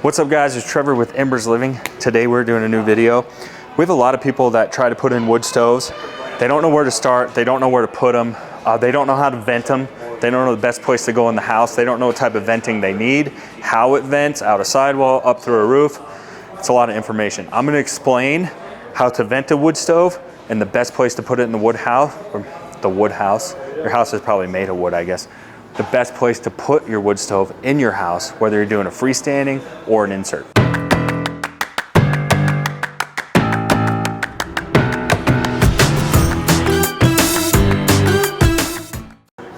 What's up guys, it's Trevor with Embers Living. Today we're doing a new video. We have a lot of people that try to put in wood stoves. They don't know where to start, they don't know where to put them, they don't know how to vent them, they don't know the best place to go in the house, they don't know what type of venting they need, how it vents, out a sidewall, up through a roof. It's a lot of information. I'm gonna explain how to vent a wood stove and the best place to put it in the wood house, or the wood house. Your house is probably made of wood, I guess. The best place to put your wood stove in your house, whether you're doing a freestanding or an insert.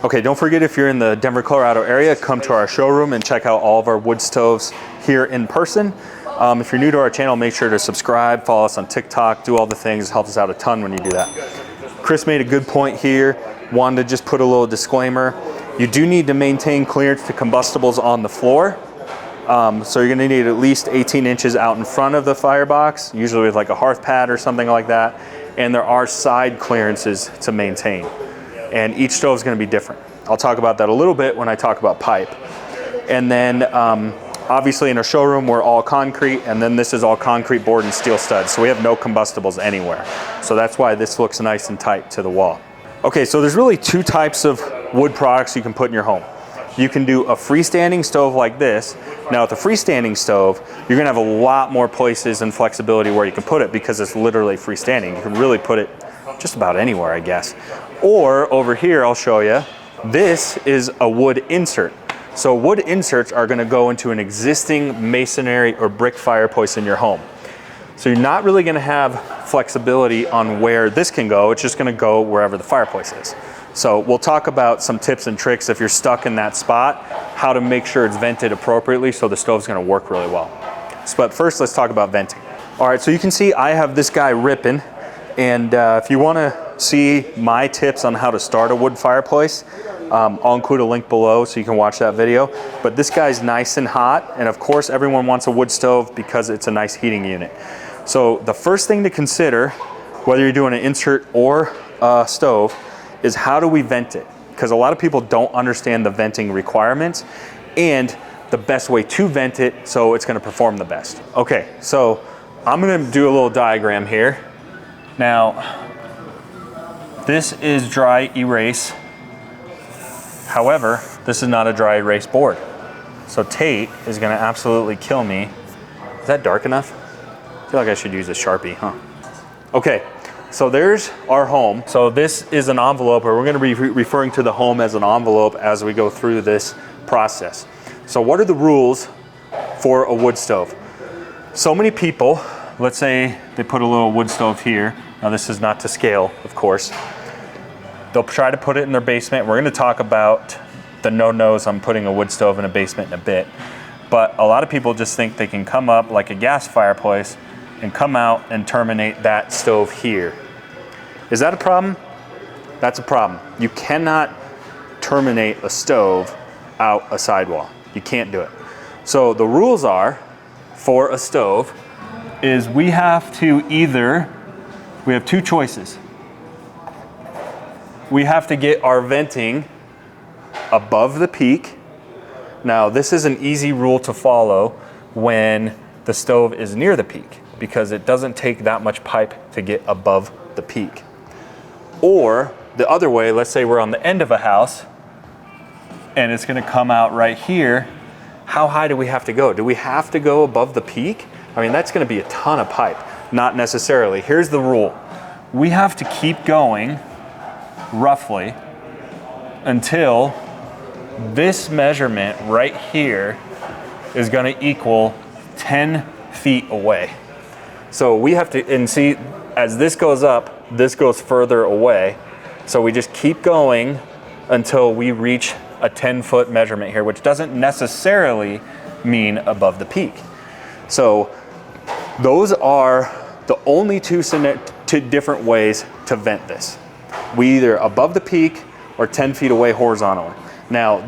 Okay, don't forget, if you're in the Denver, Colorado area, come to our showroom and check out all of our wood stoves here in person. If you're new to our channel, make sure to subscribe, follow us on TikTok, do all the things. It helps us out a ton when you do that. Chris made a good point here. Wanted to just put a little disclaimer. You do need to maintain clearance to combustibles on the floor. So you're gonna need at least 18 inches out in front of the firebox, usually with like a hearth pad or something like that. And there are side clearances to maintain. And each stove is gonna be different. I'll talk about that a little bit when I talk about pipe. And then obviously in our showroom, we're all concrete, and then this is all concrete board and steel studs. So we have no combustibles anywhere. So that's why this looks nice and tight to the wall. Okay, so there's really two types of wood products you can put in your home. You can do a freestanding stove like this. Now with a freestanding stove, you're gonna have a lot more places and flexibility where you can put it because it's literally freestanding. You can really put it just about anywhere, I guess. Or over here, I'll show you, this is a wood insert. So wood inserts are gonna go into an existing masonry or brick fireplace in your home. So you're not really gonna have flexibility on where this can go. It's just gonna go wherever the fireplace is. So we'll talk about some tips and tricks if you're stuck in that spot, how to make sure it's vented appropriately so the stove's gonna work really well. But first, let's talk about venting. All right, so you can see I have this guy ripping, and if you wanna see my tips on how to start a wood fireplace, I'll include a link below so you can watch that video. But this guy's nice and hot, and of course everyone wants a wood stove because it's a nice heating unit. So the first thing to consider, whether you're doing an insert or a stove, is how do we vent it? Because a lot of people don't understand the venting requirements and the best way to vent it so it's gonna perform the best. Okay, so I'm gonna do a little diagram here. Now, this is dry erase. However, this is not a dry erase board. So Tate is gonna absolutely kill me. Is that dark enough? I feel like I should use a Sharpie, huh? Okay, so there's our home. So this is an envelope, or we're gonna be referring to the home as an envelope as we go through this process. So what are the rules for a wood stove? So many people, let's say they put a little wood stove here. Now this is not to scale, of course. They'll try to put it in their basement. We're gonna talk about the no-nos on putting a wood stove in a basement in a bit. But a lot of people just think they can come up like a gas fireplace and come out and terminate that stove here. Is that a problem? That's a problem. You cannot terminate a stove out a sidewall. You can't do it. So the rules are, for a stove, is we have to either, we have two choices. We have to get our venting above the peak. Now this is an easy rule to follow when the stove is near the peak, because it doesn't take that much pipe to get above the peak. Or the other way, let's say we're on the end of a house and it's gonna come out right here. How high do we have to go? Do we have to go above the peak? I mean, that's gonna be a ton of pipe. Not necessarily. Here's the rule. We have to keep going roughly until this measurement right here is gonna equal 10 feet away. So we have to, and see, as this goes up, this goes further away. So we just keep going until we reach a 10-foot measurement here, which doesn't necessarily mean above the peak. So those are the only two different ways to vent this. We either above the peak or 10 feet away horizontally. Now,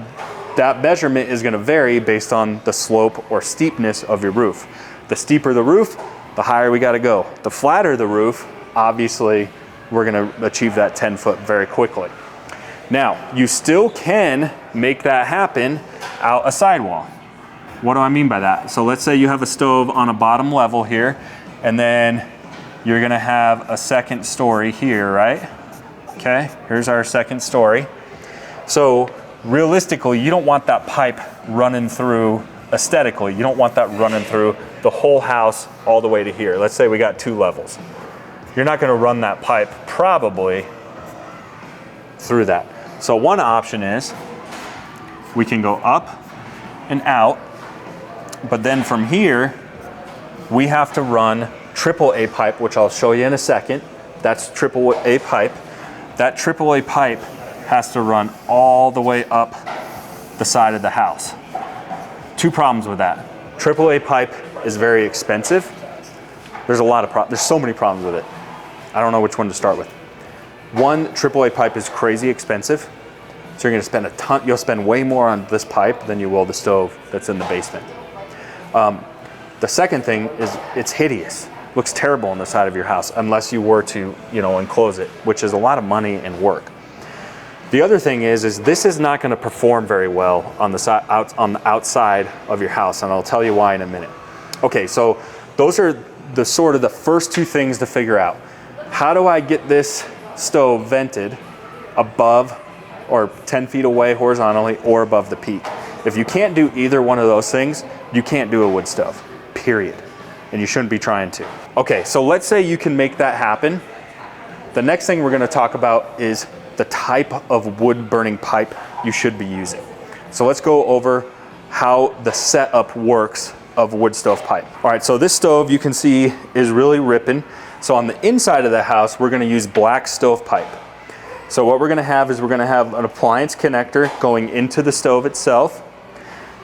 that measurement is gonna vary based on the slope or steepness of your roof. The steeper the roof, the higher we gotta go. The flatter the roof, obviously, we're gonna achieve that 10 foot very quickly. Now, you still can make that happen out a sidewall. What do I mean by that? So let's say you have a stove on a bottom level here, and then you're gonna have a second story here, right? Okay, here's our second story. So realistically, you don't want that pipe running through, aesthetically, you don't want that running through the whole house all the way to here. Let's say we got 2 levels. You're not gonna run that pipe probably through that. So one option is we can go up and out, but then from here, we have to run AAA pipe, which I'll show you in a second. That's AAA pipe. That AAA pipe has to run all the way up the side of the house. 2 problems with that. AAA pipe is very expensive. There's a lot of there's so many problems with it. I don't know which one to start with. One, AAA pipe is crazy expensive. So you're gonna spend a ton, you'll spend way more on this pipe than you will the stove that's in the basement. The second thing is it's hideous. Looks terrible on the side of your house unless you were to, you know, enclose it, which is a lot of money and work. The other thing is this is not gonna perform very well on the side, on the outside of your house, and I'll tell you why in a minute. Okay, so those are the sort of the first 2 things to figure out. How do I get this stove vented above or 10 feet away horizontally or above the peak? If you can't do either one of those things, you can't do a wood stove, period. And you shouldn't be trying to. Okay, so let's say you can make that happen. The next thing we're gonna talk about is the type of wood burning pipe you should be using. So let's go over how the setup works of wood stove pipe. All right, so this stove you can see is really ripping. So on the inside of the house, we're gonna use black stove pipe. So what we're gonna have is we're gonna have an appliance connector going into the stove itself.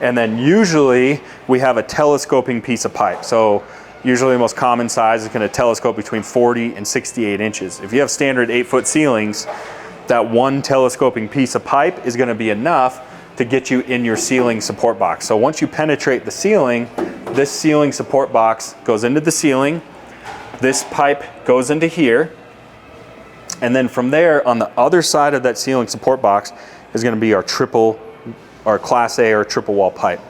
And then usually we have a telescoping piece of pipe. So usually the most common size is gonna telescope between 40 and 68 inches. If you have standard 8-foot ceilings, that one telescoping piece of pipe is gonna be enough to get you in your ceiling support box. So once you penetrate the ceiling, this ceiling support box goes into the ceiling, this pipe goes into here, and then from there on the other side of that ceiling support box is gonna be our Class A or triple wall pipe.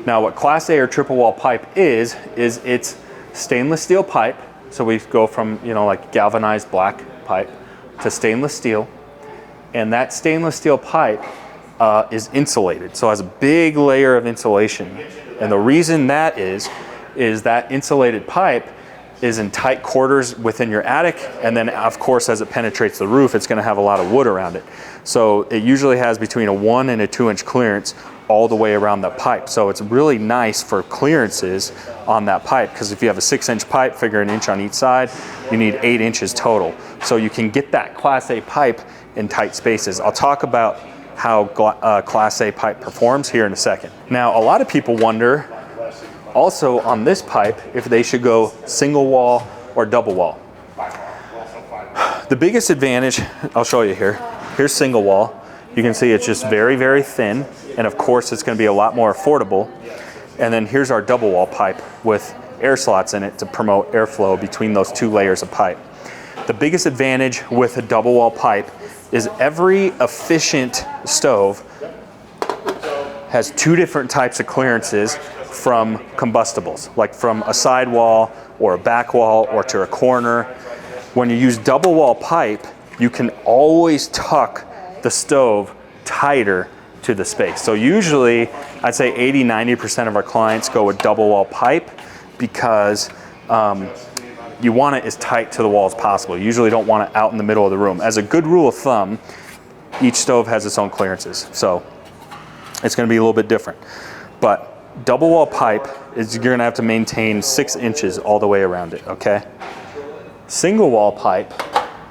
Now what Class A or triple wall pipe is it's stainless steel pipe. So we go from, you know, like galvanized black pipe to stainless steel. And that stainless steel pipe is insulated. So it has a big layer of insulation. And the reason that is that insulated pipe is in tight quarters within your attic, and then of course as it penetrates the roof, it's gonna have a lot of wood around it. So it usually has between a 1 and a 2 inch clearance all the way around the pipe. So it's really nice for clearances on that pipe, because if you have a 6-inch pipe, figure an inch on each side, you need 8 inches total. So you can get that Class A pipe in tight spaces. I'll talk about how Class A pipe performs here in a second. Now, a lot of people wonder also on this pipe if they should go single wall or double wall. The biggest advantage, I'll show you here. Here's single wall. You can see it's just very, very thin. And of course, it's gonna be a lot more affordable. And then here's our double wall pipe with air slots in it to promote airflow between those 2 layers of pipe. The biggest advantage with a double wall pipe is every efficient stove has 2 different types of clearances from combustibles, like from a side wall or a back wall or to a corner. When you use double wall pipe, you can always tuck the stove tighter to the space. So usually I'd say 80–90% of our clients go with double wall pipe because you want it as tight to the wall as possible. You usually don't want it out in the middle of the room. As a good rule of thumb, each stove has its own clearances. So it's gonna be a little bit different. But double wall pipe is you're gonna have to maintain 6 inches all the way around it, okay? Single wall pipe,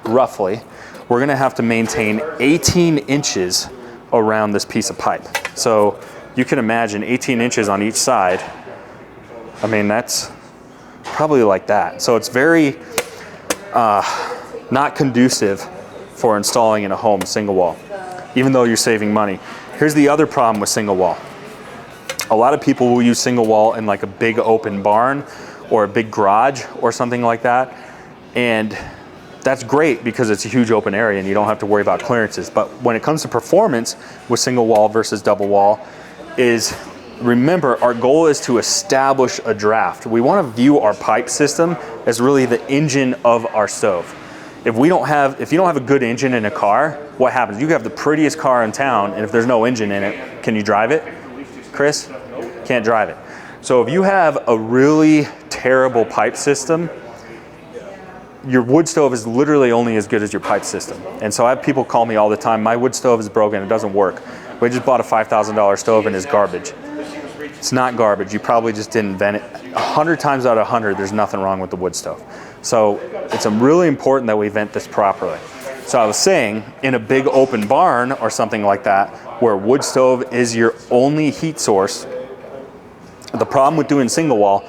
roughly, we're gonna have to maintain 18 inches around this piece of pipe. So you can imagine 18 inches on each side. I mean, that's probably like that. So it's very not conducive for installing in a home single wall, even though you're saving money. Here's the other problem with single wall. A lot of people will use single wall in like a big open barn or a big garage or something like that. And that's great because it's a huge open area and you don't have to worry about clearances. But when it comes to performance with single wall versus double wall is remember, our goal is to establish a draft. We want to view our pipe system as really the engine of our stove. If you don't have a good engine in a car, what happens? You have the prettiest car in town, and if there's no engine in it, can you drive it? Chris? Can't drive it. So if you have a really terrible pipe system, your wood stove is literally only as good as your pipe system. And so I have people call me all the time, my wood stove is broken, it doesn't work. We just bought a $5,000 stove and it's garbage. It's not garbage, you probably just didn't invent it. 100 times out of 100, there's nothing wrong with the wood stove. So it's really important that we vent this properly. So I was saying, in a big open barn or something like that, where wood stove is your only heat source, the problem with doing single wall,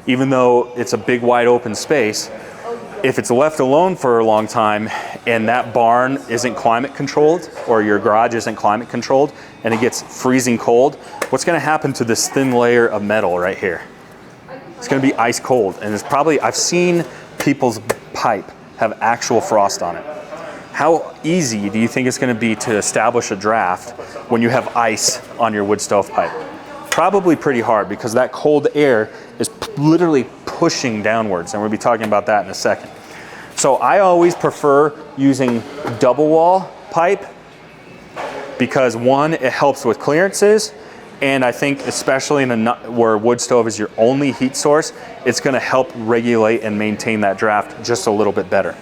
even though it's a big wide open space, if it's left alone for a long time and that barn isn't climate controlled or your garage isn't climate controlled and it gets freezing cold, what's gonna happen to this thin layer of metal right here? It's gonna be ice cold, and it's probably, I've seen people's pipe have actual frost on it. How easy do you think it's gonna be to establish a draft when you have ice on your wood stove pipe? Probably pretty hard, because that cold air is literally pushing downwards, and we'll be talking about that in a second. So I always prefer using double wall pipe because, one, it helps with clearances, and I think especially where wood stove is your only heat source, it's gonna help regulate and maintain that draft just a little bit better.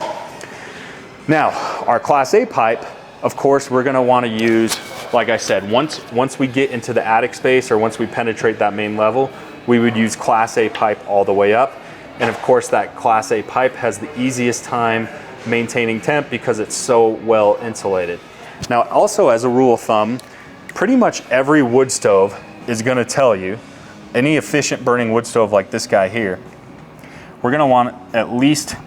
Now, our Class A pipe, of course, we're gonna wanna use, like I said, once we get into the attic space or once we penetrate that main level, we would use Class A pipe all the way up. And of course, that Class A pipe has the easiest time maintaining temp because it's so well insulated. Now, also as a rule of thumb, pretty much every wood stove is gonna tell you, any efficient burning wood stove like this guy here, we're gonna want at least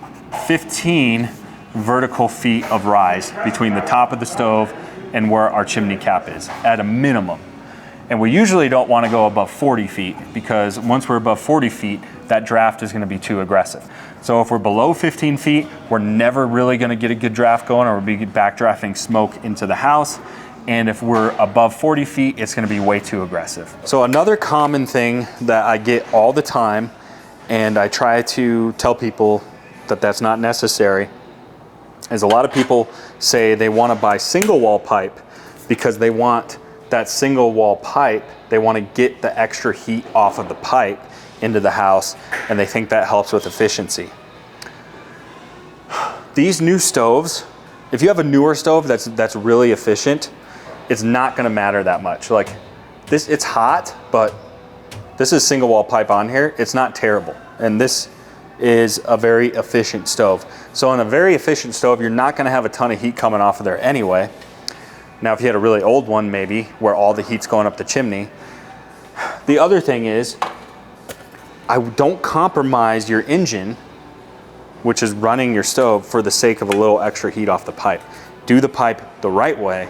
15 vertical feet of rise between the top of the stove and where our chimney cap is, at a minimum. And we usually don't want to go above 40 feet because once we're above 40 feet, that draft is going to be too aggressive. So if we're below 15 feet, we're never really going to get a good draft going, or we'll be backdrafting smoke into the house. And if we're above 40 feet, it's going to be way too aggressive. So another common thing that I get all the time, and I try to tell people that that's not necessary, is a lot of people say they want to buy single wall pipe because they want that single wall pipe, they want to get the extra heat off of the pipe into the house, and they think that helps with efficiency. These new stoves, if you have a newer stove that's really efficient, it's not going to matter that much. Like this, it's hot, but this is single wall pipe on here. It's not terrible, and this is a very efficient stove. So on a very efficient stove, you're not gonna have a ton of heat coming off of there anyway. Now, if you had a really old one, maybe, where all the heat's going up the chimney. The other thing is, I don't compromise your engine, which is running your stove, for the sake of a little extra heat off the pipe. Do the pipe the right way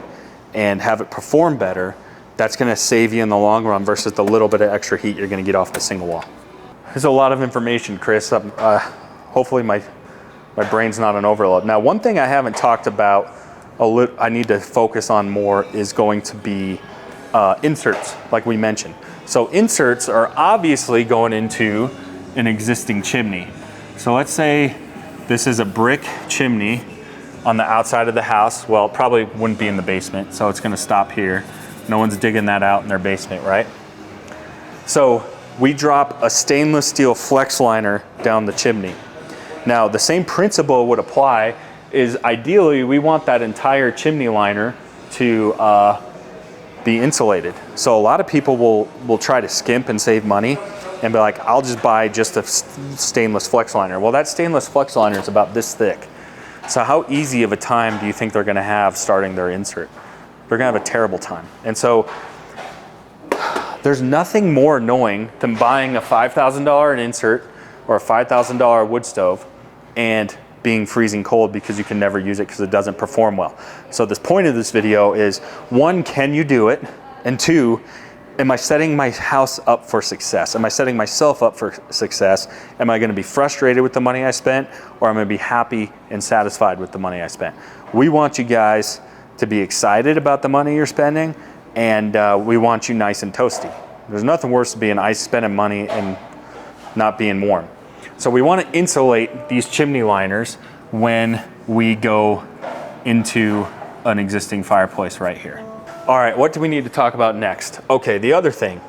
and have it perform better. That's gonna save you in the long run versus the little bit of extra heat you're gonna get off the single wall. There's a lot of information, Chris. Hopefully my brain's not an overload. Now, one thing I haven't talked about, I need to focus on more, is going to be inserts, like we mentioned. So inserts are obviously going into an existing chimney. So let's say this is a brick chimney on the outside of the house. Well, it probably wouldn't be in the basement, so it's gonna stop here. No one's digging that out in their basement, right? So we drop a stainless steel flex liner down the chimney. Now, the same principle would apply, is ideally we want that entire chimney liner to be insulated. So a lot of people will try to skimp and save money and be like, I'll just buy just a stainless flex liner. Well, that stainless flex liner is about this thick. So how easy of a time do you think they're gonna have starting their insert? They're gonna have a terrible time. And so there's nothing more annoying than buying a $5,000 insert or a $5,000 wood stove and being freezing cold because you can never use it because it doesn't perform well. So the point of this video is, one, can you do it? And two, am I setting my house up for success? Am I setting myself up for success? Am I gonna be frustrated with the money I spent, or am I gonna be happy and satisfied with the money I spent? We want you guys to be excited about the money you're spending, and we want you nice and toasty. There's nothing worse than being spending money and not being warm. So we want to insulate these chimney liners when we go into an existing fireplace right here. All right, what do we need to talk about next? Okay, the other thing.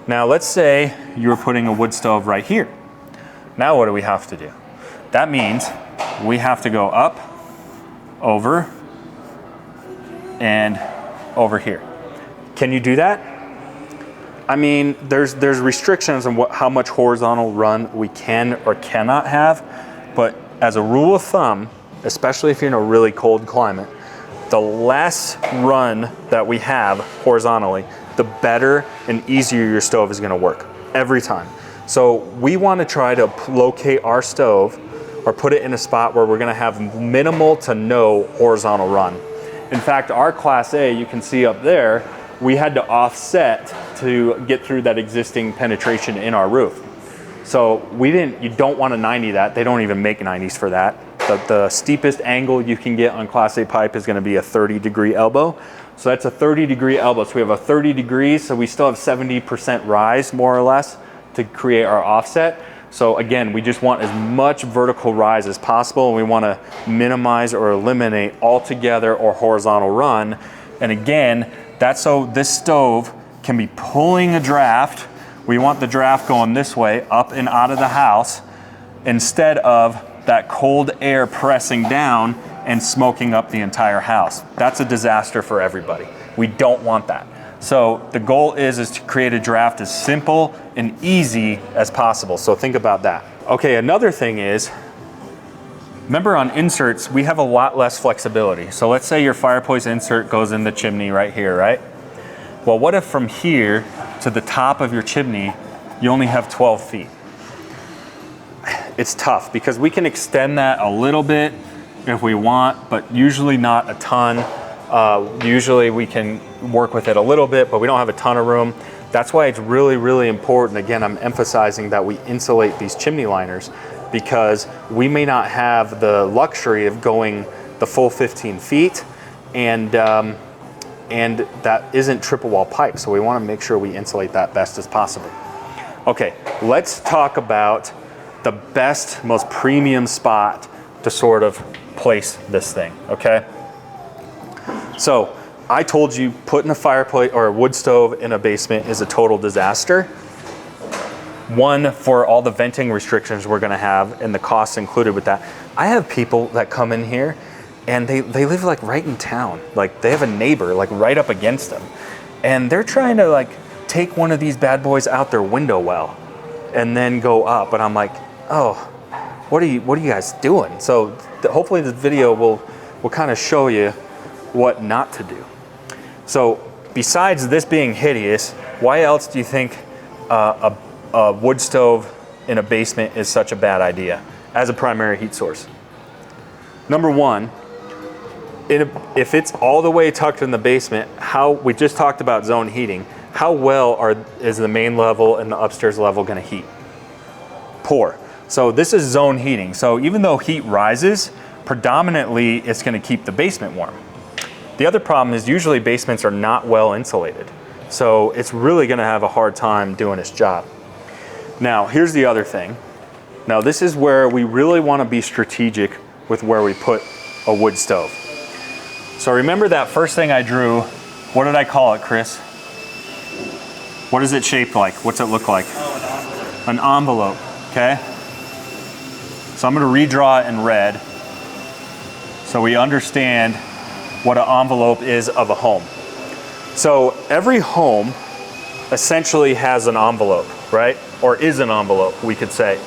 Now let's say you're putting a wood stove right here. Now what do we have to do? That means we have to go up, over, and over here. Can you do that? I mean, there's restrictions on how much horizontal run we can or cannot have, but as a rule of thumb, especially if you're in a really cold climate, the less run that we have horizontally, the better and easier your stove is gonna work every time. So we wanna try to locate our stove or put it in a spot where we're gonna have minimal to no horizontal run. In fact, our Class A, you can see up there, we had to offset to get through that existing penetration in our roof. So you don't want to 90 that. They don't even make 90s for that. The steepest angle you can get on Class A pipe is going to be a 30-degree elbow. So that's a 30-degree elbow. So we have a 30 degrees, so we still have 70% rise, more or less, to create our offset. So again, we just want as much vertical rise as possible, and we want to minimize or eliminate altogether or horizontal run. And again, that's so this stove can be pulling a draft. We want the draft going this way, up and out of the house, instead of that cold air pressing down and smoking up the entire house. That's a disaster for everybody. We don't want that. So the goal is to create a draft as simple and easy as possible. So think about that. Okay, another thing is, remember on inserts, we have a lot less flexibility. So let's say your fireplace insert goes in the chimney right here, right? Well, what if from here to the top of your chimney, you only have 12 feet? It's tough because we can extend that a little bit if we want, but usually not a ton. Usually we can work with it a little bit, but we don't have a ton of room. That's why it's really, really important. Again, I'm emphasizing that we insulate these chimney liners because we may not have the luxury of going the full 15 feet and that isn't triple wall pipe. So we want to make sure we insulate that best as possible. Okay, let's talk about the best, most premium spot to sort of place this thing, okay? So I told you putting a fireplace or a wood stove in a basement is a total disaster. One, for all the venting restrictions we're gonna have and the costs included with that. I have people that come in here and they live like right in town. Like they have a neighbor like right up against them. And they're trying to like take one of these bad boys out their window well and then go up. And I'm like, oh, what are you guys doing? So hopefully this video will kind of show you what not to do. So besides this being hideous, why else do you think a wood stove in a basement is such a bad idea as a primary heat source? Number one, if it's all the way tucked in the basement, we just talked about zone heating, how well is the main level and the upstairs level gonna heat? Poor. So this is zone heating. So even though heat rises, predominantly it's gonna keep the basement warm. The other problem is usually basements are not well insulated. So it's really gonna have a hard time doing its job. Now, here's the other thing. Now this is where we really wanna be strategic with where we put a wood stove. So remember that first thing I drew, what did I call it, Chris? What is it shaped like? What's it look like? Oh, an envelope, okay? So I'm gonna redraw it in red so we understand what an envelope is of a home. So every home essentially has an envelope, right? Or is an envelope, we could say.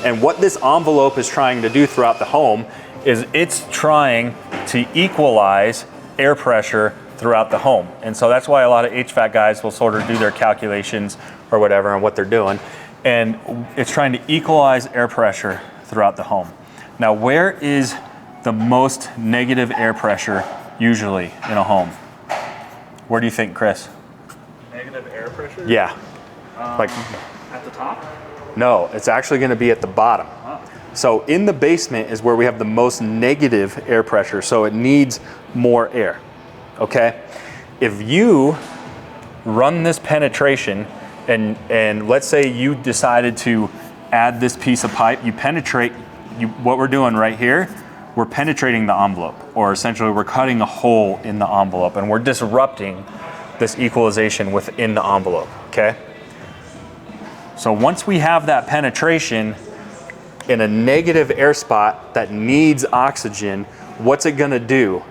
And what this envelope is trying to do throughout the home is it's trying to equalize air pressure throughout the home. And so that's why a lot of HVAC guys will sort of do their calculations or whatever on what they're doing. And it's trying to equalize air pressure throughout the home. Now, where is the most negative air pressure usually in a home? Where do you think, Chris? Negative air pressure? Yeah. Like at the top? No, it's actually going to be at the bottom. Oh. So in the basement is where we have the most negative air pressure. So it needs more air. Okay. If you run this penetration, and let's say you decided to add this piece of pipe, you penetrate, what we're doing right here, we're penetrating the envelope, or essentially we're cutting a hole in the envelope, and we're disrupting this equalization within the envelope, okay? So once we have that penetration in a negative air spot that needs oxygen, what's it gonna do?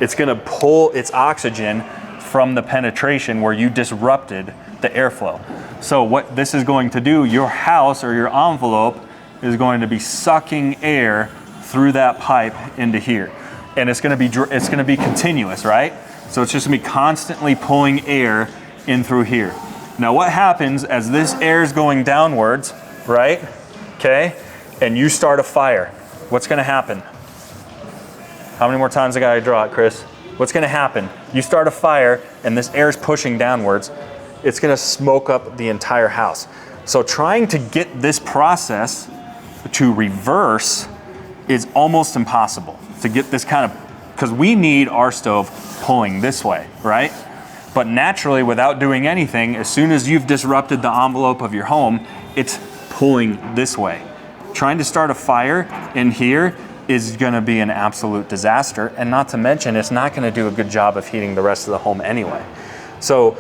It's gonna pull its oxygen from the penetration where you disrupted the airflow. So what this is going to do, your house or your envelope is going to be sucking air through that pipe into here. And it's gonna be continuous, right? So it's just gonna be constantly pulling air in through here. Now what happens as this air is going downwards, right? Okay, and you start a fire, what's gonna happen? How many more times I gotta draw it, Chris? What's gonna happen? You start a fire and this air is pushing downwards, it's gonna smoke up the entire house. So trying to get this process to reverse is almost impossible. To get this kind of, because we need our stove pulling this way, right? But naturally, without doing anything, as soon as you've disrupted the envelope of your home, it's pulling this way. Trying to start a fire in here is gonna be an absolute disaster, and not to mention, it's not gonna do a good job of heating the rest of the home anyway. So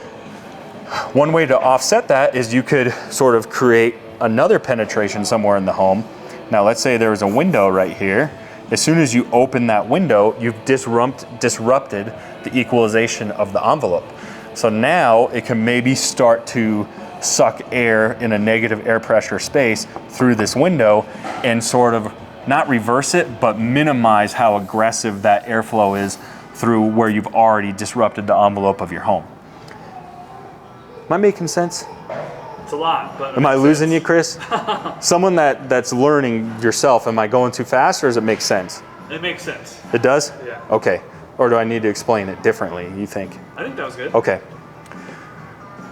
one way to offset that is you could sort of create another penetration somewhere in the home. Now let's say there's a window right here. As soon as you open that window, you've disrupted the equalization of the envelope. So now it can maybe start to suck air in a negative air pressure space through this window and sort of not reverse it, but minimize how aggressive that airflow is through where you've already disrupted the envelope of your home. Am I making sense? It's a lot, but am I losing you, Chris? Someone that's learning yourself, am I going too fast or does it make sense? It makes sense. It does? Yeah. Okay. Or do I need to explain it differently, you think? I think that was good. Okay.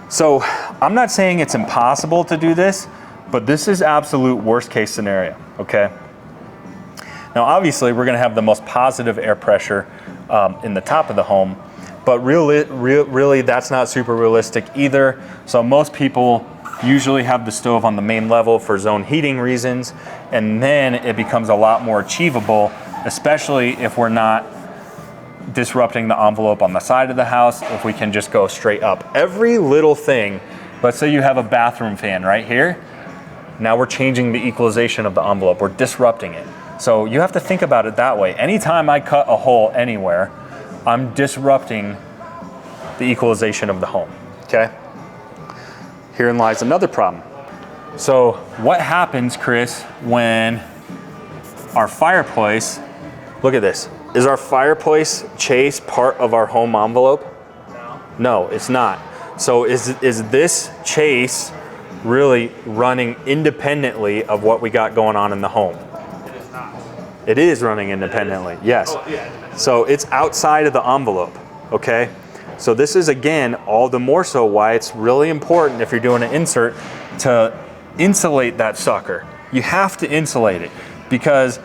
So I'm not saying it's impossible to do this, but this is absolute worst case scenario, okay? Now obviously we're gonna have the most positive air pressure in the top of the home, but really that's not super realistic either. So most people usually have the stove on the main level for zone heating reasons, and then it becomes a lot more achievable, especially if we're not disrupting the envelope on the side of the house, if we can just go straight up. Every little thing, let's say you have a bathroom fan right here, now we're changing the equalization of the envelope, we're disrupting it. So you have to think about it that way. Anytime I cut a hole anywhere, I'm disrupting the equalization of the home, okay? Herein lies another problem. So what happens, Chris, when our fireplace, look at this. Is our fireplace chase part of our home envelope? No. No, it's not. So is this chase really running independently of what we got going on in the home? It is not. It is running independently, yes. Oh, yeah. So it's outside of the envelope, okay? So this is, again, all the more so why it's really important if you're doing an insert to insulate that sucker. You have to insulate it because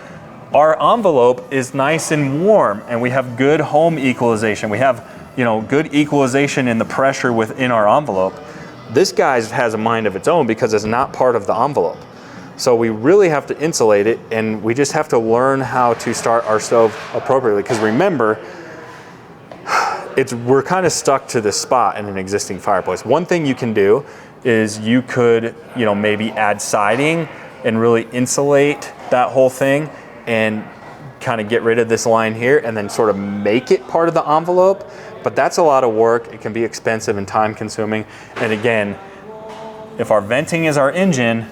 our envelope is nice and warm and we have good home equalization. We have, good equalization in the pressure within our envelope. This guy has a mind of its own because it's not part of the envelope. So we really have to insulate it, and we just have to learn how to start our stove appropriately. Because remember, we're kind of stuck to this spot in an existing fireplace. One thing you can do is you could, maybe add siding and really insulate that whole thing and kind of get rid of this line here and then sort of make it part of the envelope. But that's a lot of work. It can be expensive and time consuming. And again, if our venting is our engine,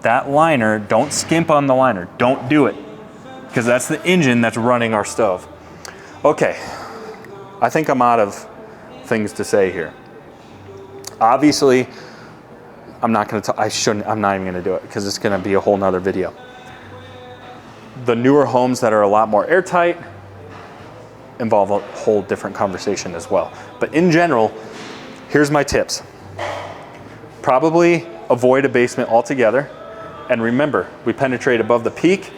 that liner, don't skimp on the liner. Don't do it, because that's the engine that's running our stove. Okay, I think I'm out of things to say here. Obviously, I'm not even gonna do it because it's gonna be a whole nother video. The newer homes that are a lot more airtight involve a whole different conversation as well. But in general, here's my tips. Probably avoid a basement altogether. And remember, we penetrate above the peak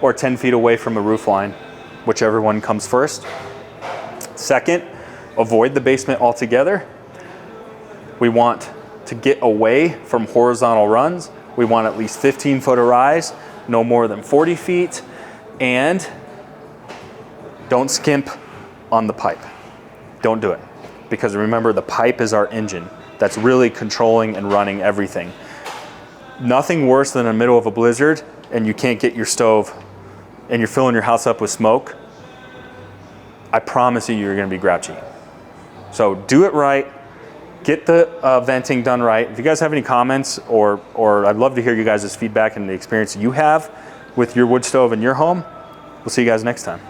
or 10 feet away from the roof line, whichever one comes first. Second, avoid the basement altogether. We want to get away from horizontal runs. We want at least 15 foot of rise, no more than 40 feet, and don't skimp on the pipe. Don't do it, because remember, the pipe is our engine that's really controlling and running everything. Nothing worse than in the middle of a blizzard and you can't get your stove and you're filling your house up with smoke. I promise you're gonna be grouchy. So do it right, get the venting done right. If you guys have any comments, or I'd love to hear you guys' feedback and the experience you have with your wood stove in your home. We'll see you guys next time.